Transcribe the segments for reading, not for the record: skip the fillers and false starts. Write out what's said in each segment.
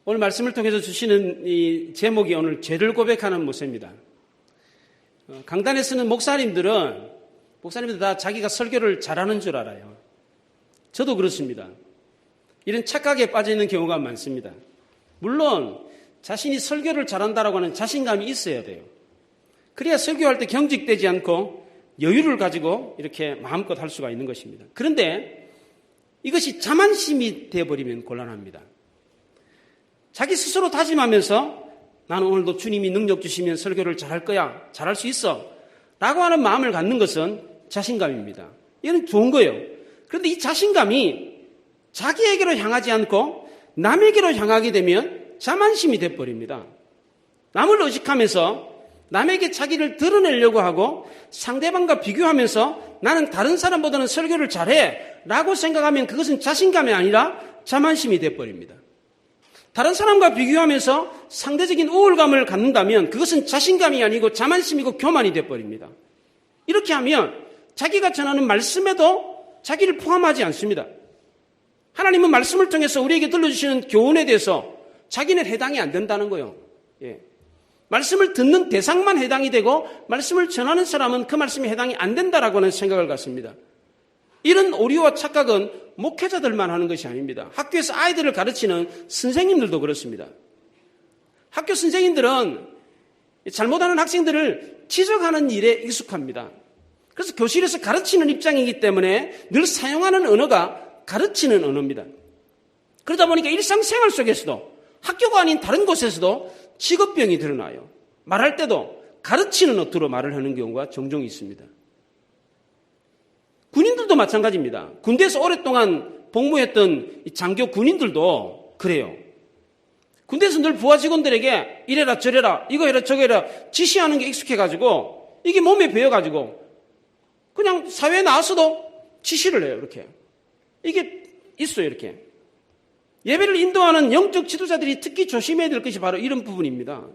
오늘 말씀을 통해서 주시는 이 제목이 오늘 죄를 고백하는 모세입니다. 강단에 서는 목사님들 다 자기가 설교를 잘하는 줄 알아요. 저도 그렇습니다. 이런 착각에 빠져 있는 경우가 많습니다. 물론 자신이 설교를 잘한다라고 하는 자신감이 있어야 돼요. 그래야 설교할 때 경직되지 않고 여유를 가지고 이렇게 마음껏 할 수가 있는 것입니다. 그런데 이것이 자만심이 되어버리면 곤란합니다. 자기 스스로 다짐하면서 나는 오늘도 주님이 능력 주시면 설교를 잘할 거야, 잘할 수 있어 라고 하는 마음을 갖는 것은 자신감입니다. 이건 좋은 거예요. 그런데 이 자신감이 자기에게로 향하지 않고 남에게로 향하게 되면 자만심이 돼버립니다. 남을 의식하면서 남에게 자기를 드러내려고 하고 상대방과 비교하면서 나는 다른 사람보다는 설교를 잘해 라고 생각하면 그것은 자신감이 아니라 자만심이 돼버립니다. 다른 사람과 비교하면서 상대적인 우월감을 갖는다면 그것은 자신감이 아니고 자만심이고 교만이 돼버립니다. 이렇게 하면 자기가 전하는 말씀에도 자기를 포함하지 않습니다. 하나님은 말씀을 통해서 우리에게 들려주시는 교훈에 대해서 자기는 해당이 안 된다는 거예요. 말씀을 듣는 대상만 해당이 되고 말씀을 전하는 사람은 그 말씀에 해당이 안 된다라고 하는 생각을 갖습니다. 이런 오류와 착각은 목회자들만 하는 것이 아닙니다. 학교에서 아이들을 가르치는 선생님들도 그렇습니다. 학교 선생님들은 잘못하는 학생들을 지적하는 일에 익숙합니다. 그래서 교실에서 가르치는 입장이기 때문에 늘 사용하는 언어가 가르치는 언어입니다. 그러다 보니까 일상생활 속에서도 학교가 아닌 다른 곳에서도 직업병이 드러나요. 말할 때도 가르치는 어투로 말을 하는 경우가 종종 있습니다. 군인들도 마찬가지입니다. 군대에서 오랫동안 복무했던 장교 군인들도 그래요. 군대에서 늘 부하 직원들에게 이래라 저래라 이거 해라 저거 해라 지시하는 게 익숙해가지고 이게 몸에 배어가지고 그냥 사회에 나와서도 지시를 해요. 이렇게. 이게 있어요. 이렇게. 예배를 인도하는 영적 지도자들이 특히 조심해야 될 것이 바로 이런 부분입니다.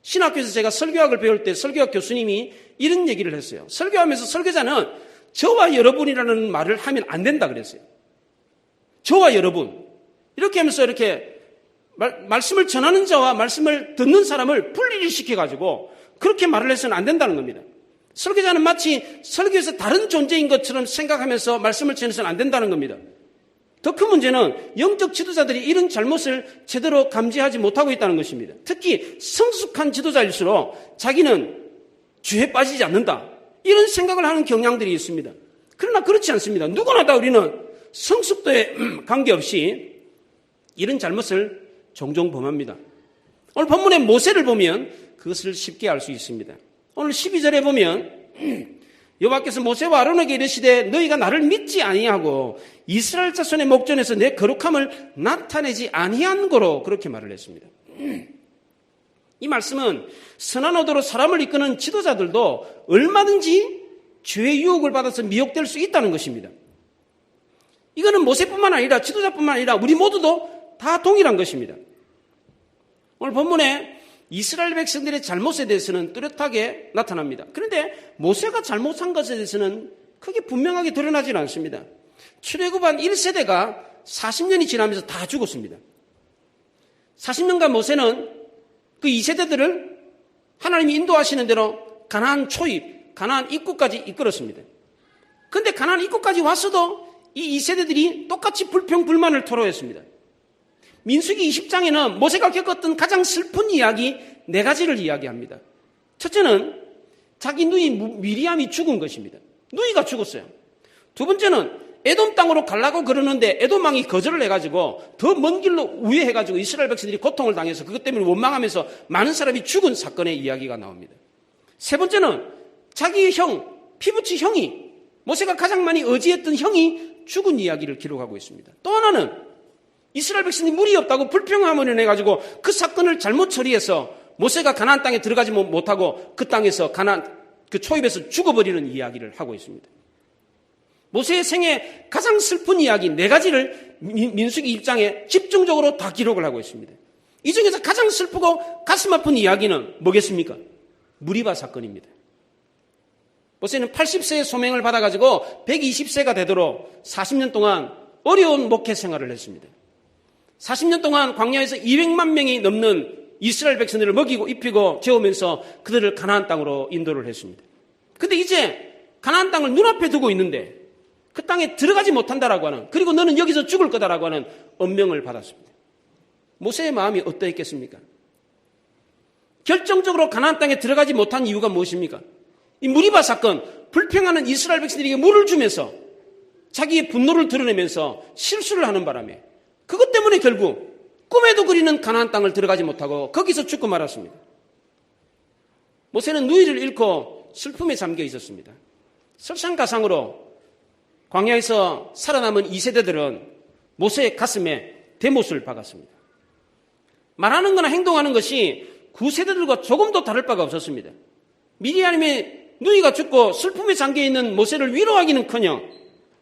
신학교에서 제가 설교학을 배울 때 설교학 교수님이 이런 얘기를 했어요. 설교하면서 설교자는 저와 여러분이라는 말을 하면 안 된다 그랬어요. 저와 여러분. 이렇게 하면서 이렇게 말씀을 전하는 자와 말씀을 듣는 사람을 분리를 시켜가지고 그렇게 말을 해서는 안 된다는 겁니다. 설교자는 마치 설교에서 다른 존재인 것처럼 생각하면서 말씀을 전해서는 안 된다는 겁니다. 더 큰 문제는 영적 지도자들이 이런 잘못을 제대로 감지하지 못하고 있다는 것입니다. 특히 성숙한 지도자일수록 자기는 죄에 빠지지 않는다. 이런 생각을 하는 경향들이 있습니다. 그러나 그렇지 않습니다. 누구나 다 우리는 성숙도에 관계없이 이런 잘못을 종종 범합니다. 오늘 본문의 모세를 보면 그것을 쉽게 알 수 있습니다. 오늘 12절에 보면 여호와께서 모세와 아론에게 이르시되 너희가 나를 믿지 아니하고 이스라엘 자손의 목전에서 내 거룩함을 나타내지 아니한 거로 그렇게 말을 했습니다. 이 말씀은 선한 의도로 사람을 이끄는 지도자들도 얼마든지 죄의 유혹을 받아서 미혹될 수 있다는 것입니다. 이거는 모세뿐만 아니라 지도자뿐만 아니라 우리 모두도 다 동일한 것입니다. 오늘 본문에 이스라엘 백성들의 잘못에 대해서는 뚜렷하게 나타납니다. 그런데 모세가 잘못한 것에 대해서는 크게 분명하게 드러나지는 않습니다. 출애굽한 1세대가 40년이 지나면서 다 죽었습니다. 40년간 모세는 그 2세대들을 하나님이 인도하시는 대로 가나안 초입, 가나안 입구까지 이끌었습니다. 그런데 가나안 입구까지 왔어도 이 2세대들이 똑같이 불평불만을 토로했습니다. 민수기 20장에는 모세가 겪었던 가장 슬픈 이야기 4가지를 이야기합니다. 첫째는 자기 누이 미리암이 죽은 것입니다. 누이가 죽었어요. 두 번째는 에돔 땅으로 가려고 그러는데 에돔 왕이 거절을 해가지고 더 먼 길로 우회해가지고 이스라엘 백성들이 고통을 당해서 그것 때문에 원망하면서 많은 사람이 죽은 사건의 이야기가 나옵니다. 세 번째는 자기의 형, 피부치 형이 모세가 가장 많이 의지했던 형이 죽은 이야기를 기록하고 있습니다. 또 하나는 이스라엘 백성이 물이 없다고 불평함을 해가지고 그 사건을 잘못 처리해서 모세가 가나안 땅에 들어가지 못하고 그 땅에서 그 초입에서 죽어버리는 이야기를 하고 있습니다. 모세의 생애 가장 슬픈 이야기 4가지를 민수기 1장에 집중적으로 다 기록을 하고 있습니다. 이 중에서 가장 슬프고 가슴 아픈 이야기는 뭐겠습니까? 무리바 사건입니다. 모세는 80세의 소명을 받아가지고 120세가 되도록 40년 동안 어려운 목회 생활을 했습니다. 40년 동안 광야에서 200만 명이 넘는 이스라엘 백성들을 먹이고 입히고 재우면서 그들을 가나안 땅으로 인도를 했습니다. 근데 이제 가나안 땅을 눈앞에 두고 있는데 그 땅에 들어가지 못한다라고 하는, 그리고 너는 여기서 죽을 거다라고 하는 엄명을 받았습니다. 모세의 마음이 어떠했겠습니까? 결정적으로 가나안 땅에 들어가지 못한 이유가 무엇입니까? 이 무리바 사건, 불평하는 이스라엘 백성들에게 물을 주면서 자기의 분노를 드러내면서 실수를 하는 바람에 그것 때문에 결국 꿈에도 그리는 가나안 땅을 들어가지 못하고 거기서 죽고 말았습니다. 모세는 누이를 잃고 슬픔에 잠겨 있었습니다. 설상가상으로 광야에서 살아남은 2세대들은 모세의 가슴에 대못을 박았습니다. 말하는 거나 행동하는 것이 9세대들과 조금도 다를 바가 없었습니다. 미디안임의 누이가 죽고 슬픔에 잠겨있는 모세를 위로하기는커녕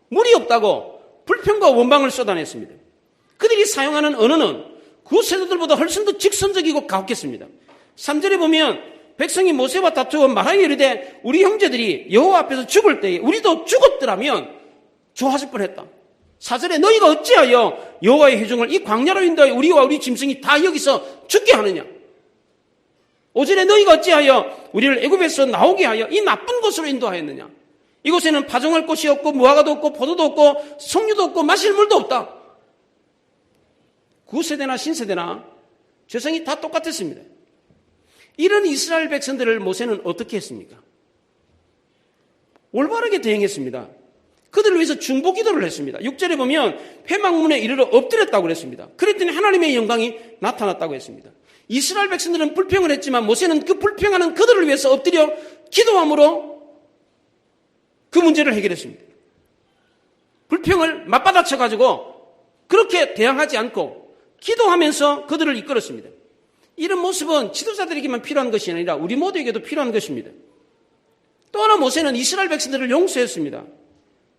물이 없다고 불평과 원망을 쏟아냈습니다. 그들이 사용하는 언어는 9세대들보다 훨씬 더 직선적이고 가혹했습니다. 3절에 보면 백성이 모세와 다투어 말하여 이르되 우리 형제들이 여호와 앞에서 죽을 때에 우리도 죽었더라면 좋아질 뻔했다. 4절에 너희가 어찌하여 여호와의 회중을 이 광야로 인도하여 우리와 우리 짐승이 다 여기서 죽게 하느냐. 5절에 너희가 어찌하여 우리를 애굽에서 나오게 하여 이 나쁜 곳으로 인도하였느냐. 이곳에는 파종할 곳이 없고 무화과도 없고 포도도 없고 석류도 없고 마실 물도 없다. 9세대나 신세대나 죄성이 다 똑같았습니다. 이런 이스라엘 백성들을 모세는 어떻게 했습니까? 올바르게 대응했습니다. 그들을 위해서 중보 기도를 했습니다. 6절에 보면 회막문에 이르러 엎드렸다고 그랬습니다. 그랬더니 하나님의 영광이 나타났다고 했습니다. 이스라엘 백성들은 불평을 했지만 모세는 그 불평하는 그들을 위해서 엎드려 기도함으로 그 문제를 해결했습니다. 불평을 맞받아쳐가지고 그렇게 대항하지 않고 기도하면서 그들을 이끌었습니다. 이런 모습은 지도자들에게만 필요한 것이 아니라 우리 모두에게도 필요한 것입니다. 또 하나 모세는 이스라엘 백성들을 용서했습니다.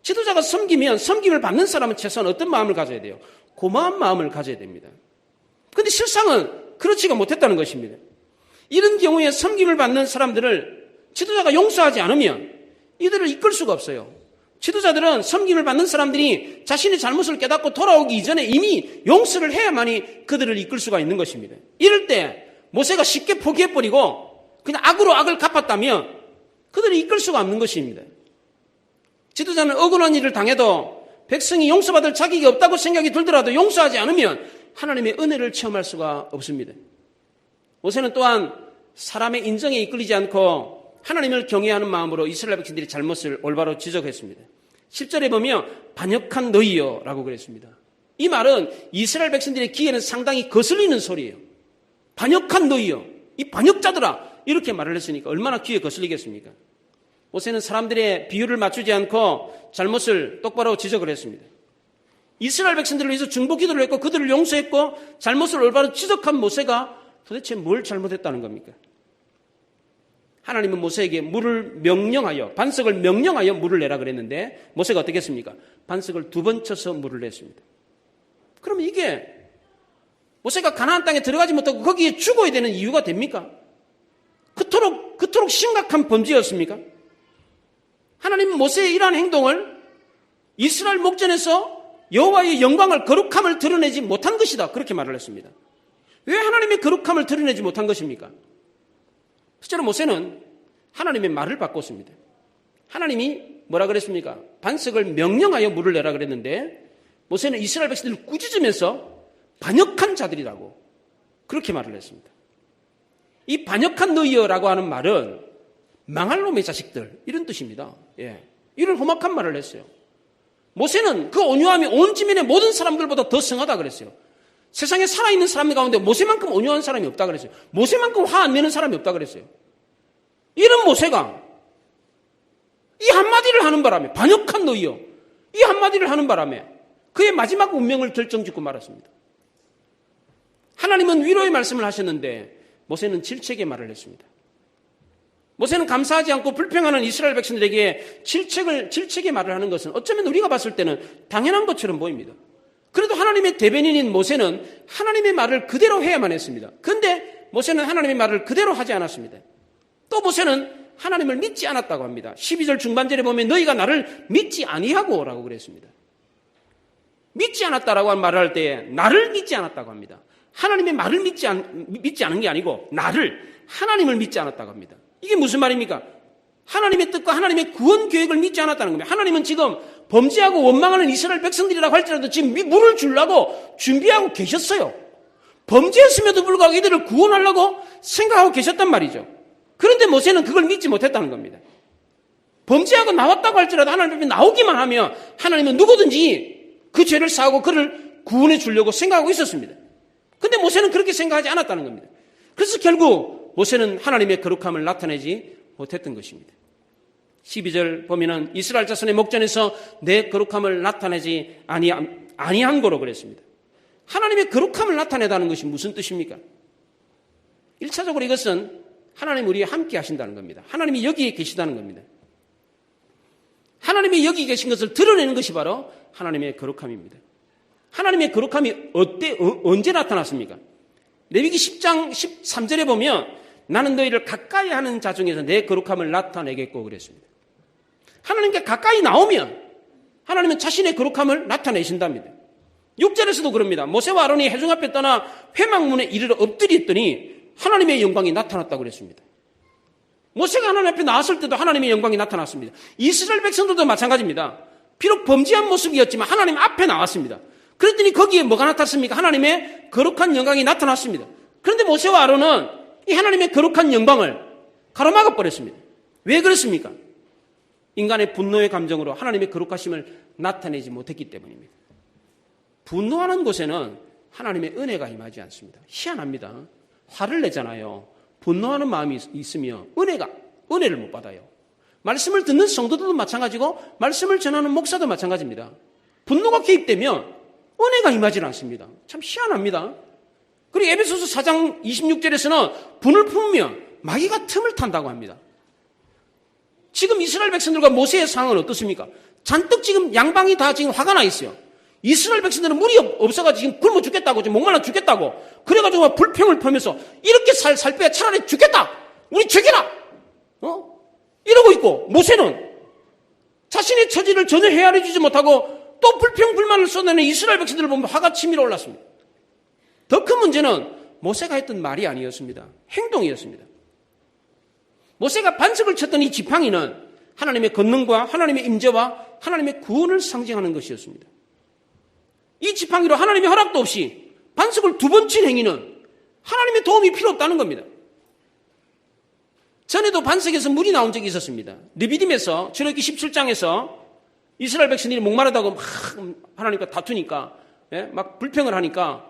지도자가 섬기면 섬김을 받는 사람은 최소한 어떤 마음을 가져야 돼요? 고마운 마음을 가져야 됩니다. 그런데 실상은 그렇지가 못했다는 것입니다. 이런 경우에 섬김을 받는 사람들을 지도자가 용서하지 않으면 이들을 이끌 수가 없어요. 지도자들은 섬김을 받는 사람들이 자신의 잘못을 깨닫고 돌아오기 이전에 이미 용서를 해야만이 그들을 이끌 수가 있는 것입니다. 이럴 때 모세가 쉽게 포기해버리고 그냥 악으로 악을 갚았다면 그들을 이끌 수가 없는 것입니다. 지도자는 억울한 일을 당해도 백성이 용서받을 자격이 없다고 생각이 들더라도 용서하지 않으면 하나님의 은혜를 체험할 수가 없습니다. 모세는 또한 사람의 인정에 이끌리지 않고 하나님을 경외하는 마음으로 이스라엘 백성들이 잘못을 올바로 지적했습니다. 10절에 보면 반역한 너희여 라고 그랬습니다. 이 말은 이스라엘 백성들의 귀에는 상당히 거슬리는 소리예요. 반역한 너희여, 이 반역자들아, 이렇게 말을 했으니까 얼마나 귀에 거슬리겠습니까? 모세는 사람들의 비유를 맞추지 않고 잘못을 똑바로 지적을 했습니다. 이스라엘 백성들을 위해서 중보 기도를 했고 그들을 용서했고 잘못을 올바로 지적한 모세가 도대체 뭘 잘못했다는 겁니까? 하나님은 모세에게 물을 명령하여, 반석을 명령하여 물을 내라 그랬는데 모세가 어떻게 했습니까? 반석을 2번 쳐서 물을 냈습니다. 그럼 이게 모세가 가나안 땅에 들어가지 못하고 거기에 죽어야 되는 이유가 됩니까? 그토록 심각한 범죄였습니까? 하나님은 모세의 이러한 행동을 이스라엘 목전에서 여호와의 영광을, 거룩함을 드러내지 못한 것이다, 그렇게 말을 했습니다. 왜 하나님의 거룩함을 드러내지 못한 것입니까? 실제로 모세는 하나님의 말을 바꿨습니다. 하나님이 뭐라 그랬습니까? 반석을 명령하여 물을 내라 그랬는데 모세는 이스라엘 백성들을 꾸짖으면서 반역한 자들이라고 그렇게 말을 했습니다. 이 반역한 너희여라고 하는 말은 망할 놈의 자식들, 이런 뜻입니다. 예. 이런 험악한 말을 했어요. 모세는 그 온유함이 온 지면의 모든 사람들보다 더 성하다 그랬어요. 세상에 살아있는 사람들 가운데 모세만큼 온유한 사람이 없다 그랬어요. 모세만큼 화 안 내는 사람이 없다 그랬어요. 이런 모세가 이 한마디를 하는 바람에, 반역한 너희여, 이 한마디를 하는 바람에 그의 마지막 운명을 결정짓고 말았습니다. 하나님은 위로의 말씀을 하셨는데 모세는 질책의 말을 했습니다. 모세는 감사하지 않고 불평하는 이스라엘 백성들에게 질책의 말을 하는 것은 어쩌면 우리가 봤을 때는 당연한 것처럼 보입니다. 그래도 하나님의 대변인인 모세는 하나님의 말을 그대로 해야만 했습니다. 그런데 모세는 하나님의 말을 그대로 하지 않았습니다. 또 모세는 하나님을 믿지 않았다고 합니다. 12절 중반절에 보면 너희가 나를 믿지 아니하고 라고 그랬습니다. 믿지 않았다라고 말을 할 때에 나를 믿지 않았다고 합니다. 하나님의 말을 믿지 않은 게 아니고 하나님을 믿지 않았다고 합니다. 이게 무슨 말입니까? 하나님의 뜻과 하나님의 구원 계획을 믿지 않았다는 겁니다. 하나님은 지금 범죄하고 원망하는 이스라엘 백성들이라고 할지라도 지금 물을 주려고 준비하고 계셨어요. 범죄했음에도 불구하고 이들을 구원하려고 생각하고 계셨단 말이죠. 그런데 모세는 그걸 믿지 못했다는 겁니다. 범죄하고 나왔다고 할지라도 하나님 앞에 나오기만 하면 하나님은 누구든지 그 죄를 사하고 그를 구원해 주려고 생각하고 있었습니다. 근데 모세는 그렇게 생각하지 않았다는 겁니다. 그래서 결국 모세는 하나님의 거룩함을 나타내지 못했던 것입니다. 12절 보면은 이스라엘 자손의 목전에서 내 거룩함을 나타내지 아니한 거로 그랬습니다. 하나님의 거룩함을 나타내다는 것이 무슨 뜻입니까? 1차적으로 이것은 하나님 우리와 함께 하신다는 겁니다. 하나님이 여기에 계시다는 겁니다. 하나님이 여기 계신 것을 드러내는 것이 바로 하나님의 거룩함입니다. 하나님의 거룩함이 언제 나타났습니까? 레위기 10장 13절에 보면 나는 너희를 가까이 하는 자 중에서 내 거룩함을 나타내겠고 그랬습니다. 하나님께 가까이 나오면 하나님은 자신의 거룩함을 나타내신답니다. 6절에서도 그럽니다. 모세와 아론이 회중 앞에 떠나 회막문에 이르러 엎드렸더니 하나님의 영광이 나타났다고 그랬습니다. 모세가 하나님 앞에 나왔을 때도 하나님의 영광이 나타났습니다. 이스라엘 백성들도 마찬가지입니다. 비록 범죄한 모습이었지만 하나님 앞에 나왔습니다. 그랬더니 거기에 뭐가 나타났습니까? 하나님의 거룩한 영광이 나타났습니다. 그런데 모세와 아론은 이 하나님의 거룩한 영광을 가로막아 버렸습니다. 왜 그렇습니까? 인간의 분노의 감정으로 하나님의 거룩하심을 나타내지 못했기 때문입니다. 분노하는 곳에는 하나님의 은혜가 임하지 않습니다. 희한합니다. 화를 내잖아요. 분노하는 마음이 있으면 은혜를 못 받아요. 말씀을 듣는 성도들도 마찬가지고 말씀을 전하는 목사도 마찬가지입니다. 분노가 개입되면 은혜가 임하지 않습니다. 참 희한합니다. 그리고 에베소서 4장 26절에서는 분을 품으면 마귀가 틈을 탄다고 합니다. 지금 이스라엘 백성들과 모세의 상황은 어떻습니까? 잔뜩 지금 양방이 다 지금 화가 나 있어요. 이스라엘 백성들은 물이 없어가지고 지금 굶어 죽겠다고, 지금 목말라 죽겠다고, 그래가지고 막 불평을 퍼면서 이렇게 살 빼야 차라리 죽겠다! 우리 죽여라! 이러고 있고, 모세는 자신의 처지를 전혀 헤아려주지 못하고 또 불평, 불만을 쏟아내는 이스라엘 백성들을 보면 화가 치밀어 올랐습니다. 더 큰 문제는 모세가 했던 말이 아니었습니다. 행동이었습니다. 모세가 반석을 쳤던 이 지팡이는 하나님의 권능과 하나님의 임재와 하나님의 구원을 상징하는 것이었습니다. 이 지팡이로 하나님의 허락도 없이 반석을 2번 친 행위는 하나님의 도움이 필요 없다는 겁니다. 전에도 반석에서 물이 나온 적이 있었습니다. 르비딤에서 출애굽기 17장에서 이스라엘 백성들이 목마르다고 막 하나님과 다투니까 막 불평을 하니까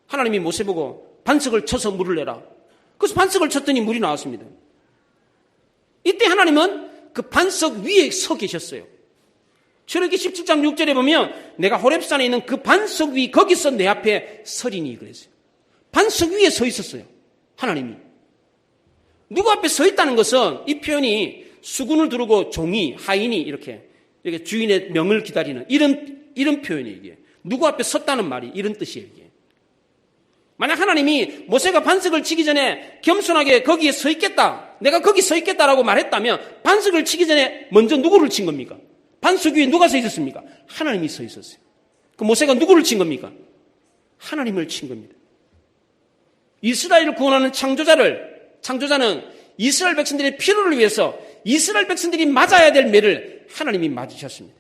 하나님이 모세 보고 반석을 쳐서 물을 내라. 그래서 반석을 쳤더니 물이 나왔습니다. 이때 하나님은 그 반석 위에 서 계셨어요. 출애굽기 17장 6절에 보면 내가 호렙산에 있는 그 반석 위 거기서 내 앞에 서리니 그랬어요. 반석 위에 서 있었어요. 하나님이. 누구 앞에 서 있다는 것은 이 표현이 수군을 두르고 종이, 하인이 이렇게 주인의 명을 기다리는 이런 표현이에요. 이게. 누구 앞에 섰다는 말이 이런 뜻이에요. 이게. 만약 하나님이 모세가 반석을 치기 전에 겸손하게 거기에 서 있겠다, 내가 거기 서 있겠다라고 말했다면 반석을 치기 전에 먼저 누구를 친 겁니까? 반석 위에 누가 서 있었습니까? 하나님이 서 있었어요. 그 모세가 누구를 친 겁니까? 하나님을 친 겁니다. 이스라엘을 구원하는 창조자는 이스라엘 백성들의 필요를 위해서 이스라엘 백성들이 맞아야 될 매를 하나님이 맞으셨습니다.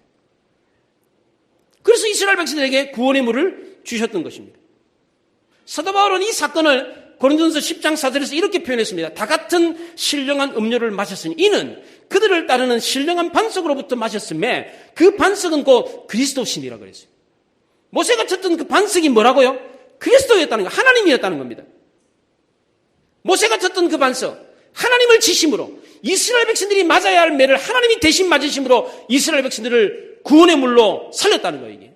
그래서 이스라엘 백성들에게 구원의 물을 주셨던 것입니다. 사도 바울은 이 사건을 고린도전서 10장 4절에서 이렇게 표현했습니다. 다 같은 신령한 음료를 마셨으니 이는 그들을 따르는 신령한 반석으로부터 마셨음에 그 반석은 곧 그리스도신이라고 그랬어요. 모세가 쳤던 그 반석이 뭐라고요? 그리스도였다는 거, 하나님이었다는 겁니다. 모세가 쳤던 그 반석, 하나님을 치심으로 이스라엘 백성들이 맞아야 할 매를 하나님이 대신 맞으심으로 이스라엘 백성들을 구원의 물로 살렸다는 거예요. 이게.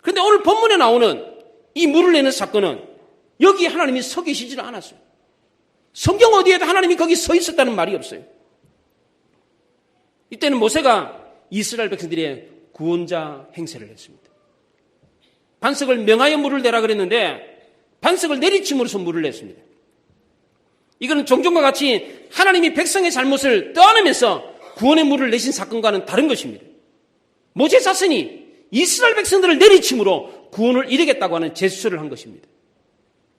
그런데 오늘 본문에 나오는 이 물을 내는 사건은 여기 하나님이 서 계시지는 않았어요. 성경 어디에도 하나님이 거기 서 있었다는 말이 없어요. 이때는 모세가 이스라엘 백성들의 구원자 행세를 했습니다. 반석을 명하여 물을 내라 그랬는데 반석을 내리침으로써 물을 냈습니다. 이거는 종종과 같이 하나님이 백성의 잘못을 떠안으면서 구원의 물을 내신 사건과는 다른 것입니다. 모세 자신이 이스라엘 백성들을 내리침으로 구원을 이루겠다고 하는 제스처를 한 것입니다.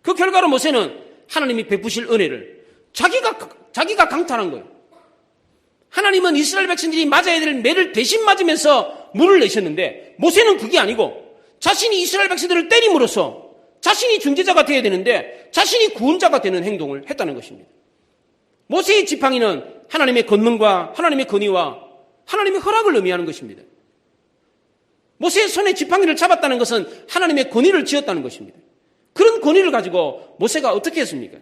그 결과로 모세는 하나님이 베푸실 은혜를 자기가 강탈한 거예요. 하나님은 이스라엘 백성들이 맞아야 될 매를 대신 맞으면서 물을 내셨는데 모세는 그게 아니고 자신이 이스라엘 백성들을 때림으로써 자신이 중재자가 되어야 되는데 자신이 구원자가 되는 행동을 했다는 것입니다. 모세의 지팡이는 하나님의 권능과 하나님의 권위와 하나님의 허락을 의미하는 것입니다. 모세의 손에 지팡이를 잡았다는 것은 하나님의 권위를 쥐었다는 것입니다. 그런 권위를 가지고 모세가 어떻게 했습니까?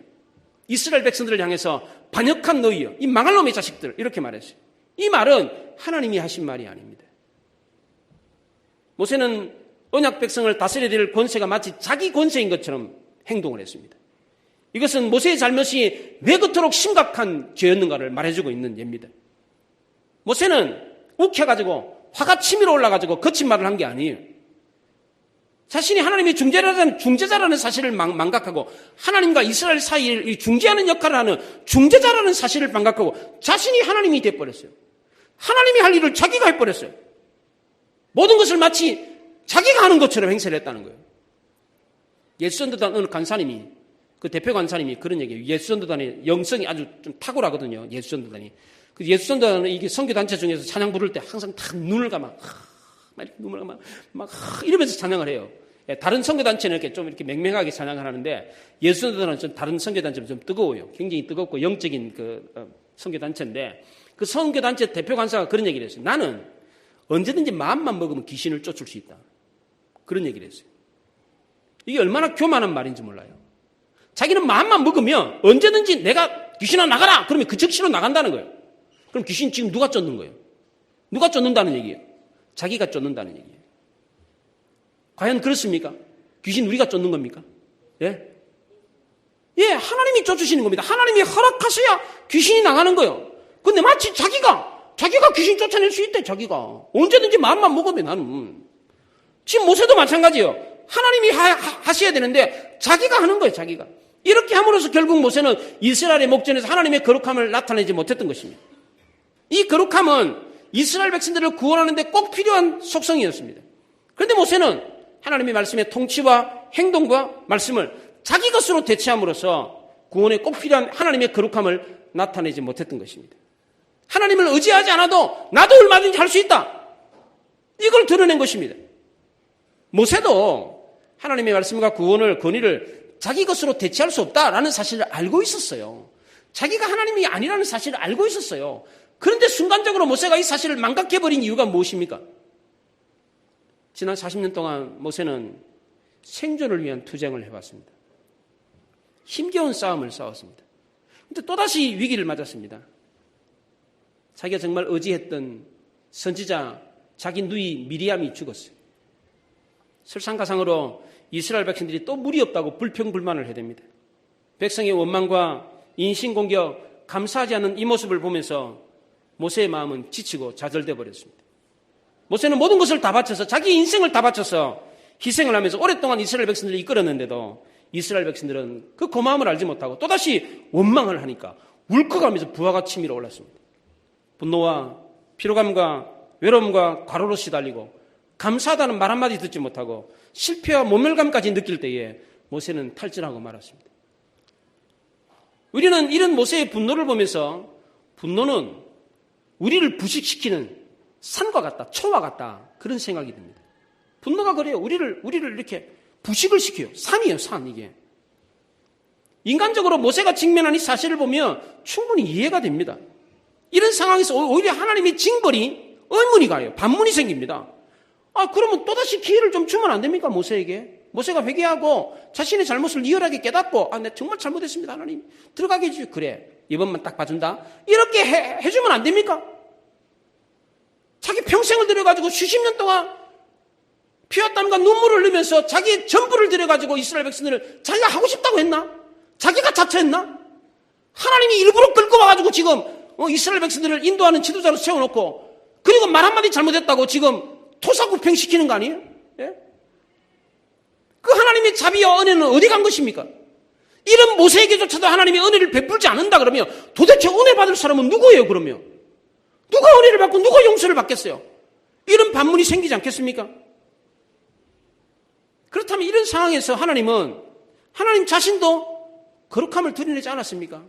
이스라엘 백성들을 향해서 반역한 너희여, 이 망할 놈의 자식들, 이렇게 말했어요. 이 말은 하나님이 하신 말이 아닙니다. 모세는 언약 백성을 다스려야 될 권세가 마치 자기 권세인 것처럼 행동을 했습니다. 이것은 모세의 잘못이 왜 그토록 심각한 죄였는가를 말해주고 있는 예입니다. 모세는 욱해가지고 화가 치밀어 올라가지고 거친 말을 한 게 아니에요. 자신이 하나님의 중재자라는 사실을 망각하고 하나님과 이스라엘 사이를 중재하는 역할을 하는 중재자라는 사실을 망각하고 자신이 하나님이 돼버렸어요. 하나님이 할 일을 자기가 해버렸어요. 모든 것을 마치 자기가 하는 것처럼 행세를 했다는 거예요. 예수전도단 어느 간사님이, 그 대표 간사님이 그런 얘기예요. 예수전도단의 영성이 아주 좀 탁월하거든요. 예수전도단이. 그 예수전도단은 이게 선교단체 중에서 찬양 부를 때 항상 다 눈을 감아. 눈을 감아. 이러면서 찬양을 해요. 다른 선교단체는 이렇게 맹맹하게 찬양을 하는데 예수전도단은 좀 다른 선교단체는 좀 뜨거워요. 굉장히 뜨겁고 영적인 선교단체인데 그 선교단체 대표 간사가 그런 얘기를 했어요. 나는 언제든지 마음만 먹으면 귀신을 쫓을 수 있다. 그런 얘기를 했어요. 이게 얼마나 교만한 말인지 몰라요. 자기는 마음만 먹으면 언제든지 내가 귀신아 나가라! 그러면 그 즉시로 나간다는 거예요. 그럼 귀신 지금 누가 쫓는 거예요? 누가 쫓는다는 얘기예요? 자기가 쫓는다는 얘기예요. 과연 그렇습니까? 귀신 우리가 쫓는 겁니까? 예? 예, 하나님이 쫓으시는 겁니다. 하나님이 허락하셔야 귀신이 나가는 거예요. 근데 마치 자기가 귀신 쫓아낼 수 있대, 자기가. 언제든지 마음만 먹으면 나는. 지금 모세도 마찬가지예요. 하나님이 하셔야 되는데 자기가 하는 거예요, 자기가. 이렇게 함으로써 결국 모세는 이스라엘의 목전에서 하나님의 거룩함을 나타내지 못했던 것입니다. 이 거룩함은 이스라엘 백성들을 구원하는 데 꼭 필요한 속성이었습니다. 그런데 모세는 하나님의 말씀의 통치와 행동과 말씀을 자기 것으로 대체함으로써 구원에 꼭 필요한 하나님의 거룩함을 나타내지 못했던 것입니다. 하나님을 의지하지 않아도 나도 얼마든지 할 수 있다. 이걸 드러낸 것입니다. 모세도 하나님의 말씀과 구원을, 권위를 자기 것으로 대체할 수 없다라는 사실을 알고 있었어요. 자기가 하나님이 아니라는 사실을 알고 있었어요. 그런데 순간적으로 모세가 이 사실을 망각해버린 이유가 무엇입니까? 지난 40년 동안 모세는 생존을 위한 투쟁을 해왔습니다. 힘겨운 싸움을 싸웠습니다. 근데 또다시 위기를 맞았습니다. 자기가 정말 의지했던 선지자 자기 누이 미리암이 죽었어요. 설상가상으로 이스라엘 백성들이 또 물이 없다고 불평불만을 해댑니다. 백성의 원망과 인신공격, 감사하지 않는 이 모습을 보면서 모세의 마음은 지치고 좌절되어 버렸습니다. 모세는 모든 것을 다 바쳐서 자기 인생을 다 바쳐서 희생을 하면서 오랫동안 이스라엘 백성들을 이끌었는데도 이스라엘 백성들은 그 고마움을 알지 못하고 또다시 원망을 하니까 울컥하면서 부하가 치밀어 올랐습니다. 분노와 피로감과 외로움과 과로로 시달리고 감사하다는 말 한마디 듣지 못하고 실패와 모멸감까지 느낄 때에 모세는 탈진하고 말았습니다. 우리는 이런 모세의 분노를 보면서 분노는 우리를 부식시키는 산과 같다, 초와 같다 그런 생각이 듭니다. 분노가 그래요. 우리를 이렇게 부식을 시켜요. 산이에요, 산 이게. 인간적으로 모세가 직면한 이 사실을 보면 충분히 이해가 됩니다. 이런 상황에서 오히려 하나님의 징벌이 의문이 가요. 반문이 생깁니다. 그러면 또다시 기회를 좀 주면 안 됩니까, 모세에게? 모세가 회개하고 자신의 잘못을 리얼하게 깨닫고 내가 정말 잘못했습니다, 하나님. 들어가게 해주세요. 그래, 이번만 딱 봐준다. 이렇게 해주면 안 됩니까? 자기 평생을 들여가지고 수십 년 동안 피와 땀과 눈물을 흘리면서 자기의 전부를 들여가지고 이스라엘 백성들을 자기가 하고 싶다고 했나? 자기가 자처했나? 하나님이 일부러 끌고 와가지고 지금 이스라엘 백성들을 인도하는 지도자로 세워놓고 그리고 말 한마디 잘못했다고 지금 토사구팽시키는 거 아니에요? 예? 그 하나님의 자비와 은혜는 어디 간 것입니까? 이런 모세에게조차도 하나님의 은혜를 베풀지 않는다 그러면 도대체 은혜 받을 사람은 누구예요, 그러면? 누가 은혜를 받고 누가 용서를 받겠어요? 이런 반문이 생기지 않겠습니까? 그렇다면 이런 상황에서 하나님은 하나님 자신도 거룩함을 드러내지 않았습니까?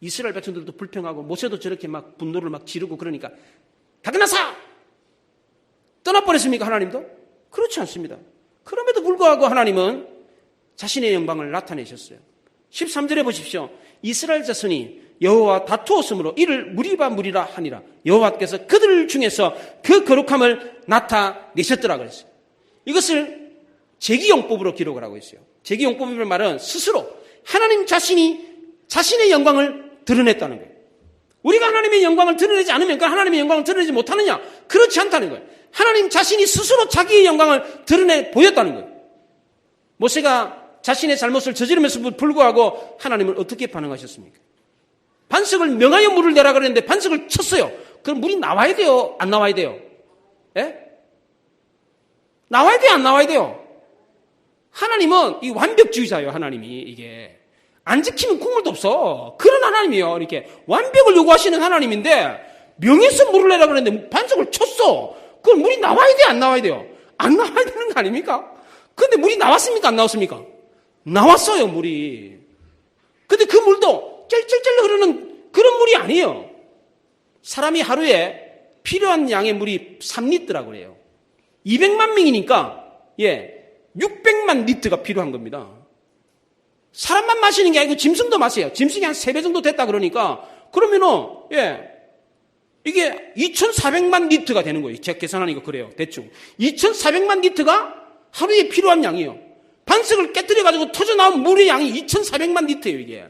이스라엘 백성들도 불평하고 모세도 저렇게 막 분노를 막 지르고 그러니까 다그나사! 떠나버렸습니까? 하나님도? 그렇지 않습니다. 그럼에도 불구하고 하나님은 자신의 영광을 나타내셨어요. 13절에 보십시오. 이스라엘 자손이 여호와와 다투었으므로 이를 무리바 무리라 하니라. 여호와께서 그들 중에서 그 거룩함을 나타내셨더라 그랬어요. 이것을 제기용법으로 기록을 하고 있어요. 제기용법이라는 말은 스스로 하나님 자신이 자신의 영광을 드러냈다는 거예요. 우리가 하나님의 영광을 드러내지 않으면 그 하나님의 영광을 드러내지 못하느냐? 그렇지 않다는 거예요. 하나님 자신이 스스로 자기의 영광을 드러내 보였다는 거예요. 모세가 자신의 잘못을 저지르면서도 불구하고 하나님은 어떻게 반응하셨습니까? 반석을 명하여 물을 내라 그랬는데 반석을 쳤어요. 그럼 물이 나와야 돼요? 안 나와야 돼요? 예? 나와야 돼요? 안 나와야 돼요? 하나님은 이 완벽주의자예요. 하나님이 이게 안 지키면 국물도 없어. 그런 하나님이에요. 이렇게 완벽을 요구하시는 하나님인데 명해서 물을 내라 그랬는데 반석을 쳤어. 그럼 물이 나와야 돼요? 안 나와야 돼요? 안 나와야 되는 거 아닙니까? 근데 물이 나왔습니까? 안 나왔습니까? 나왔어요, 물이. 근데 그 물도 쩔쩔쩔 흐르는 그런 물이 아니에요. 사람이 하루에 필요한 양의 물이 3리터라고 그래요. 200만 명이니까 600만 리터가 필요한 겁니다. 사람만 마시는 게 아니고 짐승도 마세요. 짐승이 한 3배 정도 됐다 그러니까 그러면은 이게 2,400만 리터가 되는 거예요. 제가 계산하니까 그래요. 대충 2,400만 리터가 하루에 필요한 양이에요. 반석을 깨뜨려가지고 터져나온 물의 양이 2,400만 리터예요. 이게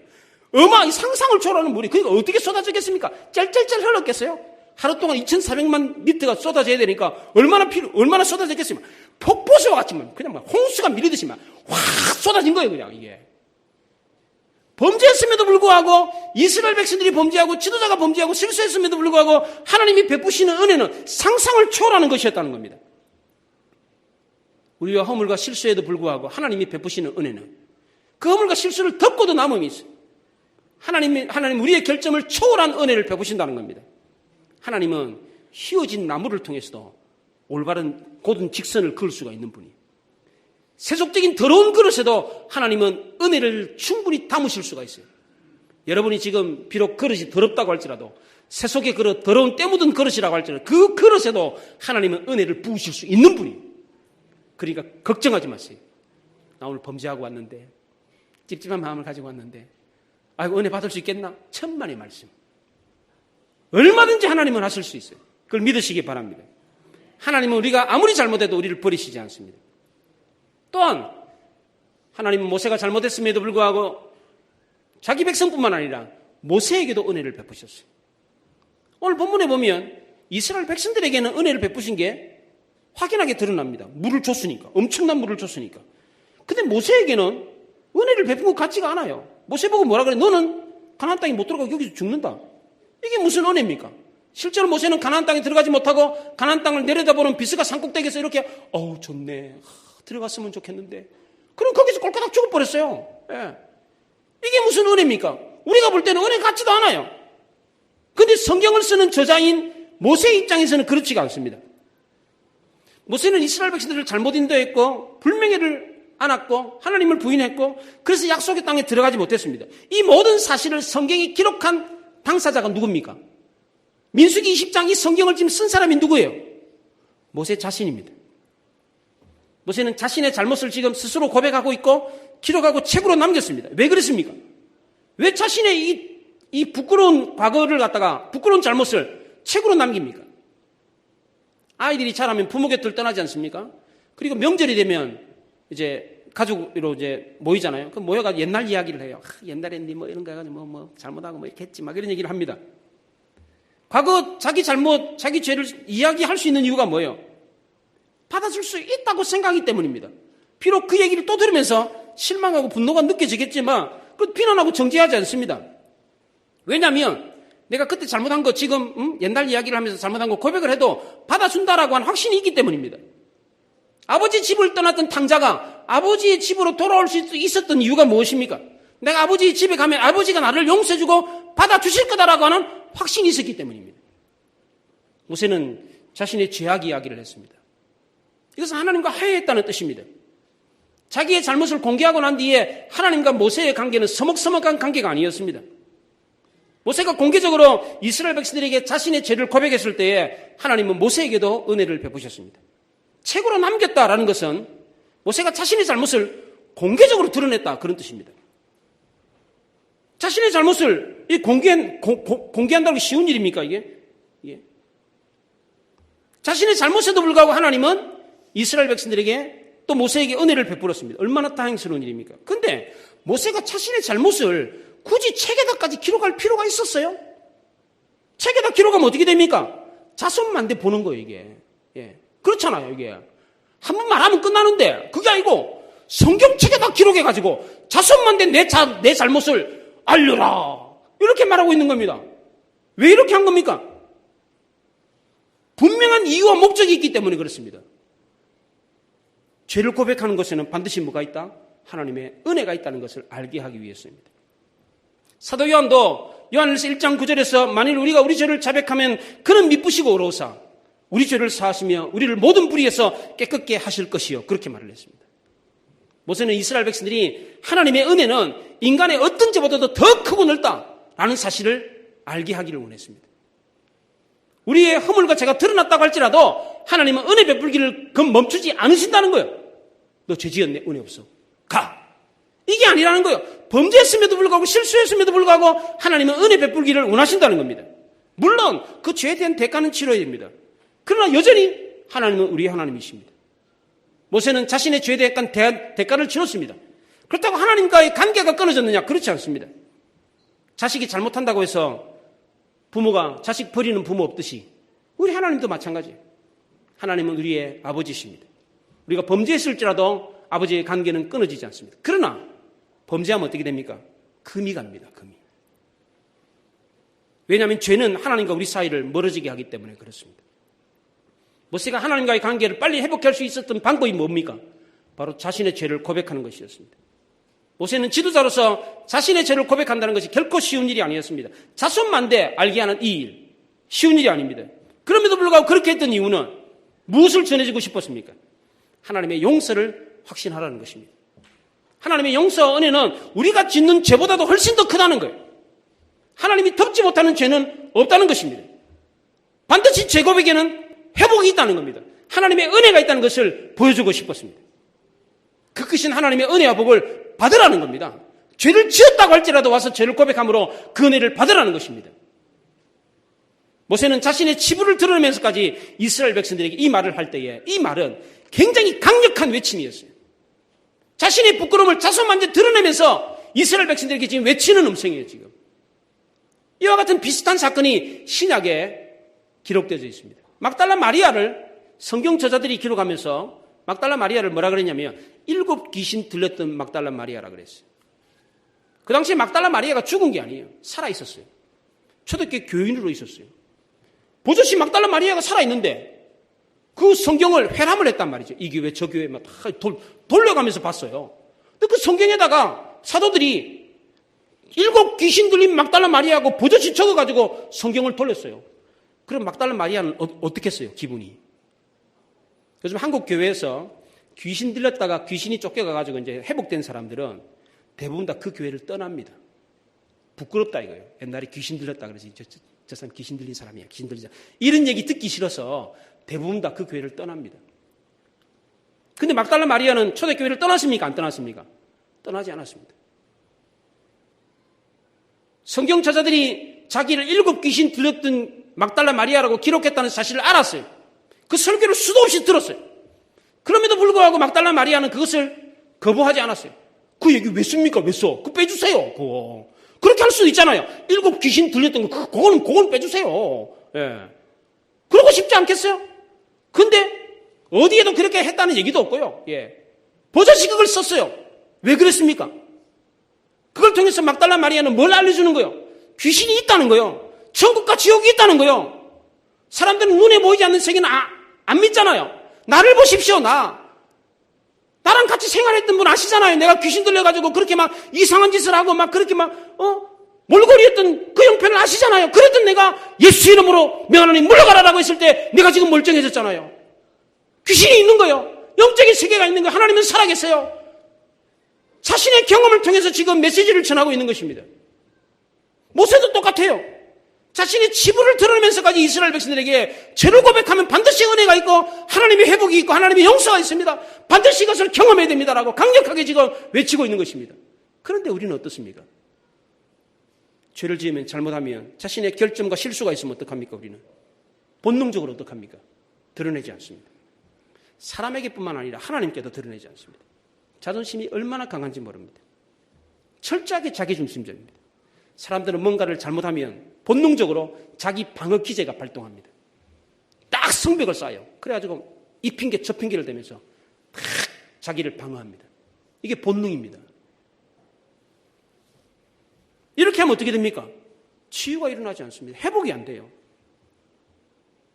상상을 초월하는 물이 그러니까 어떻게 쏟아지겠습니까? 짤짤짤 흘렀겠어요? 하루 동안 2,400만 리터가 쏟아져야 되니까 얼마나 쏟아졌겠습니까? 폭포수와 같이 그냥 막 홍수가 밀리듯이 막 확 쏟아진 거예요. 그냥 이게 범죄했음에도 불구하고 이스라엘 백성들이 범죄하고 지도자가 범죄하고 실수했음에도 불구하고 하나님이 베푸시는 은혜는 상상을 초월하는 것이었다는 겁니다. 우리와 허물과 실수에도 불구하고 하나님이 베푸시는 은혜는 그 허물과 실수를 덮고도 남음이 있어요. 하나님 우리의 결점을 초월한 은혜를 베푸신다는 겁니다. 하나님은 휘어진 나무를 통해서도 올바른 곧은 직선을 그을 수가 있는 분이에요. 세속적인 더러운 그릇에도 하나님은 은혜를 충분히 담으실 수가 있어요. 여러분이 지금 비록 그릇이 더럽다고 할지라도 세속의 그릇, 더러운 때 묻은 그릇이라고 할지라도 그 그릇에도 하나님은 은혜를 부으실 수 있는 분이에요. 그러니까 걱정하지 마세요. 나 오늘 범죄하고 왔는데 찝찝한 마음을 가지고 왔는데 아이고 은혜 받을 수 있겠나? 천만의 말씀. 얼마든지 하나님은 하실 수 있어요. 그걸 믿으시기 바랍니다. 하나님은 우리가 아무리 잘못해도 우리를 버리시지 않습니다. 또한 하나님은 모세가 잘못했음에도 불구하고 자기 백성뿐만 아니라 모세에게도 은혜를 베푸셨어요. 오늘 본문에 보면 이스라엘 백성들에게는 은혜를 베푸신 게 확연하게 드러납니다. 물을 줬으니까. 엄청난 물을 줬으니까. 근데 모세에게는 은혜를 베푼 것 같지가 않아요. 모세 보고 뭐라 그래? 너는 가나안 땅에 못 들어가고 여기서 죽는다. 이게 무슨 은혜입니까? 실제로 모세는 가나안 땅에 들어가지 못하고 가나안 땅을 내려다보는 비스가 산꼭대기에서 이렇게 좋네. 들어갔으면 좋겠는데. 그럼 거기서 꼴까닥 죽어버렸어요. 예. 이게 무슨 은혜입니까? 우리가 볼 때는 은혜 같지도 않아요. 근데 성경을 쓰는 저자인 모세의 입장에서는 그렇지가 않습니다. 모세는 이스라엘 백성들을 잘못 인도했고 불명예를 안았고 하나님을 부인했고 그래서 약속의 땅에 들어가지 못했습니다. 이 모든 사실을 성경이 기록한 당사자가 누굽니까? 민수기 20장 이 성경을 지금 쓴 사람이 누구예요? 모세 자신입니다. 모세는 자신의 잘못을 지금 스스로 고백하고 있고 기록하고 책으로 남겼습니다. 왜 그랬습니까? 왜 자신의 이 부끄러운 과거를 갖다가 부끄러운 잘못을 책으로 남깁니까? 아이들이 자라면 부모 곁을 떠나지 않습니까? 그리고 명절이 되면 이제 가족으로 이제 모이잖아요. 그 모여가 옛날 이야기를 해요. 옛날에 니 뭐 이런 거 해가지고 뭐 잘못하고 뭐 이렇게 했지 막 이런 얘기를 합니다. 과거 자기 잘못, 자기 죄를 이야기할 수 있는 이유가 뭐예요? 받아줄 수 있다고 생각하기 때문입니다. 비록 그 얘기를 또 들으면서 실망하고 분노가 느껴지겠지만 그 비난하고 정죄하지 않습니다. 왜냐하면 내가 그때 잘못한 거 지금 옛날 이야기를 하면서 잘못한 거 고백을 해도 받아준다라고 하는 확신이 있기 때문입니다. 아버지 집을 떠났던 탕자가 아버지의 집으로 돌아올 수 있었던 이유가 무엇입니까? 내가 아버지 집에 가면 아버지가 나를 용서해주고 받아주실 거다라고 하는 확신이 있었기 때문입니다. 모세는 자신의 죄악 이야기를 했습니다. 이것은 하나님과 화해했다는 뜻입니다. 자기의 잘못을 공개하고 난 뒤에 하나님과 모세의 관계는 서먹서먹한 관계가 아니었습니다. 모세가 공개적으로 이스라엘 백성들에게 자신의 죄를 고백했을 때에 하나님은 모세에게도 은혜를 베푸셨습니다. 책으로 남겼다라는 것은 모세가 자신의 잘못을 공개적으로 드러냈다, 그런 뜻입니다. 자신의 잘못을 공개한다고 쉬운 일입니까, 이게? 예. 자신의 잘못에도 불구하고 하나님은 이스라엘 백성들에게 또 모세에게 은혜를 베풀었습니다. 얼마나 다행스러운 일입니까? 근데 모세가 자신의 잘못을 굳이 책에다까지 기록할 필요가 있었어요? 책에다 기록하면 어떻게 됩니까? 자손만대 보는 거예요, 이게. 예. 그렇잖아요, 이게. 한 번 말하면 끝나는데, 그게 아니고, 성경책에다 기록해가지고, 자손만대 내 잘못을 알려라. 이렇게 말하고 있는 겁니다. 왜 이렇게 한 겁니까? 분명한 이유와 목적이 있기 때문에 그렇습니다. 죄를 고백하는 것에는 반드시 뭐가 있다? 하나님의 은혜가 있다는 것을 알게 하기 위해서입니다. 사도 요한도 요한일서 1장 9절에서 만일 우리가 우리 죄를 자백하면 그는 미쁘시고 의로우사 우리 죄를 사하시며 우리를 모든 불의에서 깨끗게 하실 것이요, 그렇게 말을 했습니다. 모세는 이스라엘 백성들이 하나님의 은혜는 인간의 어떤 죄보다도 더 크고 넓다라는 사실을 알게 하기를 원했습니다. 우리의 허물과 죄가 드러났다고 할지라도 하나님은 은혜 베풀기를 멈추지 않으신다는 거예요. 너 죄 지었네, 은혜 없어, 가. 이게 아니라는 거예요. 범죄했음에도 불구하고 실수했음에도 불구하고 하나님은 은혜 베풀기를 원하신다는 겁니다. 물론 그 죄에 대한 대가는 치러야 됩니다. 그러나 여전히 하나님은 우리의 하나님이십니다. 모세는 자신의 죄에 대한 대가를 치렀습니다. 그렇다고 하나님과의 관계가 끊어졌느냐? 그렇지 않습니다. 자식이 잘못한다고 해서 부모가 자식 버리는 부모 없듯이 우리 하나님도 마찬가지예요. 하나님은 우리의 아버지십니다. 우리가 범죄했을지라도 아버지의 관계는 끊어지지 않습니다. 그러나 범죄하면 어떻게 됩니까? 금이 갑니다. 금이. 왜냐하면 죄는 하나님과 우리 사이를 멀어지게 하기 때문에 그렇습니다. 모세가 하나님과의 관계를 빨리 회복할 수 있었던 방법이 뭡니까? 바로 자신의 죄를 고백하는 것이었습니다. 모세는 지도자로서 자신의 죄를 고백한다는 것이 결코 쉬운 일이 아니었습니다. 자손만대 알게 하는 이 일, 쉬운 일이 아닙니다. 그럼에도 불구하고 그렇게 했던 이유는 무엇을 전해주고 싶었습니까? 하나님의 용서를 확신하라는 것입니다. 하나님의 용서와 은혜는 우리가 짓는 죄보다도 훨씬 더 크다는 거예요. 하나님이 덮지 못하는 죄는 없다는 것입니다. 반드시 죄 고백에는 회복이 있다는 겁니다. 하나님의 은혜가 있다는 것을 보여주고 싶었습니다. 그 크신 하나님의 은혜와 복을 받으라는 겁니다. 죄를 지었다고 할지라도 와서 죄를 고백함으로 그 은혜를 받으라는 것입니다. 모세는 자신의 치부를 드러내면서까지 이스라엘 백성들에게 이 말을 할 때에 이 말은 굉장히 강력한 외침이었어요. 자신의 부끄러움을 자손만대 드러내면서 이스라엘 백성들에게 지금 외치는 음성이에요, 지금. 이와 같은 비슷한 사건이 신약에 기록되어 있습니다. 막달라 마리아를 성경 저자들이 기록하면서 막달라 마리아를 뭐라 그랬냐면 7 귀신 들렸던 막달라 마리아라 그랬어요. 그 당시에 막달라 마리아가 죽은 게 아니에요. 살아 있었어요. 초대교회 교인으로 있었어요. 보조시 막달라 마리아가 살아 있는데 그 성경을 회람을 했단 말이죠. 이 교회 저 교회 막 다 돌려가면서 봤어요. 근데 그 성경에다가 사도들이 7 귀신 들린 막달라 마리아하고 보조시 적어가지고 성경을 돌렸어요. 그럼 막달라 마리아는 어떻게 했어요? 기분이. 요즘 한국 교회에서 귀신 들렸다가 귀신이 쫓겨가가지고 이제 회복된 사람들은 대부분 다 그 교회를 떠납니다. 부끄럽다 이거예요. 옛날에 귀신 들렸다 그러지. 저 사람 귀신 들린 사람이야. 귀신 들린 사람. 이런 얘기 듣기 싫어서 대부분 다 그 교회를 떠납니다. 근데 막달라 마리아는 초대교회를 떠났습니까? 안 떠났습니까? 떠나지 않았습니다. 성경 저자들이 자기를 7 귀신 들렸던 막달라 마리아라고 기록했다는 사실을 알았어요. 그 설교를 수도 없이 들었어요. 그럼에도 불구하고 막달라 마리아는 그것을 거부하지 않았어요. 그 얘기 왜 씁니까? 왜 써? 그거 빼주세요. 그거. 그렇게 할 수도 있잖아요. 7 귀신 들렸던 거, 그건 빼주세요. 예. 그러고 싶지 않겠어요? 근데 어디에도 그렇게 했다는 얘기도 없고요. 예. 버젓이 그걸 썼어요. 왜 그랬습니까? 그걸 통해서 막달라 마리아는 뭘 알려주는 거예요? 귀신이 있다는 거예요. 천국과 지옥이 있다는 거예요. 사람들은 눈에 보이지 않는 세계는 안 믿잖아요. 나를 보십시오, 나랑 같이 생활했던 분 아시잖아요. 내가 귀신 들려가지고 그렇게 막 이상한 짓을 하고 막 그렇게 몰골이 했던 그 형편을 아시잖아요. 그랬던 내가 예수 이름으로 명하노니 물러가라라고 했을 때 내가 지금 멀쩡해졌잖아요. 귀신이 있는 거예요. 영적인 세계가 있는 거예요. 하나님은 살아계세요. 자신의 경험을 통해서 지금 메시지를 전하고 있는 것입니다. 모세도 똑같아요. 자신의 치부를 드러내면서까지 이스라엘 백성들에게 죄를 고백하면 반드시 은혜가 있고 하나님의 회복이 있고 하나님의 용서가 있습니다. 반드시 이것을 경험해야 됩니다라고 강력하게 지금 외치고 있는 것입니다. 그런데 우리는 어떻습니까? 죄를 지으면 잘못하면 자신의 결점과 실수가 있으면 어떡합니까? 우리는 본능적으로 어떡합니까? 드러내지 않습니다. 사람에게뿐만 아니라 하나님께도 드러내지 않습니다. 자존심이 얼마나 강한지 모릅니다. 철저하게 자기중심적입니다. 사람들은 뭔가를 잘못하면 본능적으로 자기 방어 기제가 발동합니다. 딱 성벽을 쌓아요. 그래가지고 이 핑계 저 핑계를 대면서 딱 자기를 방어합니다. 이게 본능입니다. 이렇게 하면 어떻게 됩니까? 치유가 일어나지 않습니다. 회복이 안 돼요.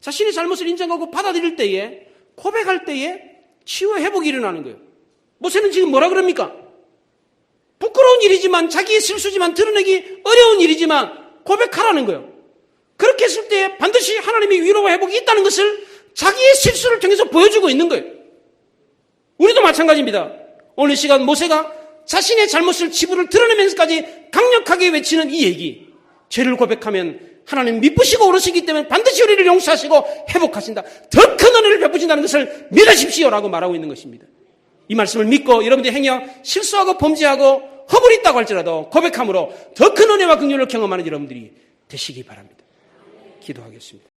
자신의 잘못을 인정하고 받아들일 때에, 고백할 때에 치유와 회복이 일어나는 거예요. 모세는 지금 뭐라 그럽니까? 부끄러운 일이지만, 자기의 실수지만, 드러내기 어려운 일이지만 고백하라는 거예요. 그렇게 했을 때 반드시 하나님의 위로와 회복이 있다는 것을 자기의 실수를 통해서 보여주고 있는 거예요. 우리도 마찬가지입니다. 오늘 시간 모세가 자신의 잘못을 치부를 드러내면서까지 강력하게 외치는 이 얘기. 죄를 고백하면 하나님 미쁘시고 오르시기 때문에 반드시 우리를 용서하시고 회복하신다. 더 큰 은혜를 베푸신다는 것을 믿으십시오라고 말하고 있는 것입니다. 이 말씀을 믿고 여러분들이 행여 실수하고 범죄하고 허물이 있다고 할지라도 고백함으로 더 큰 은혜와 긍휼을 경험하는 여러분들이 되시기 바랍니다. 기도하겠습니다.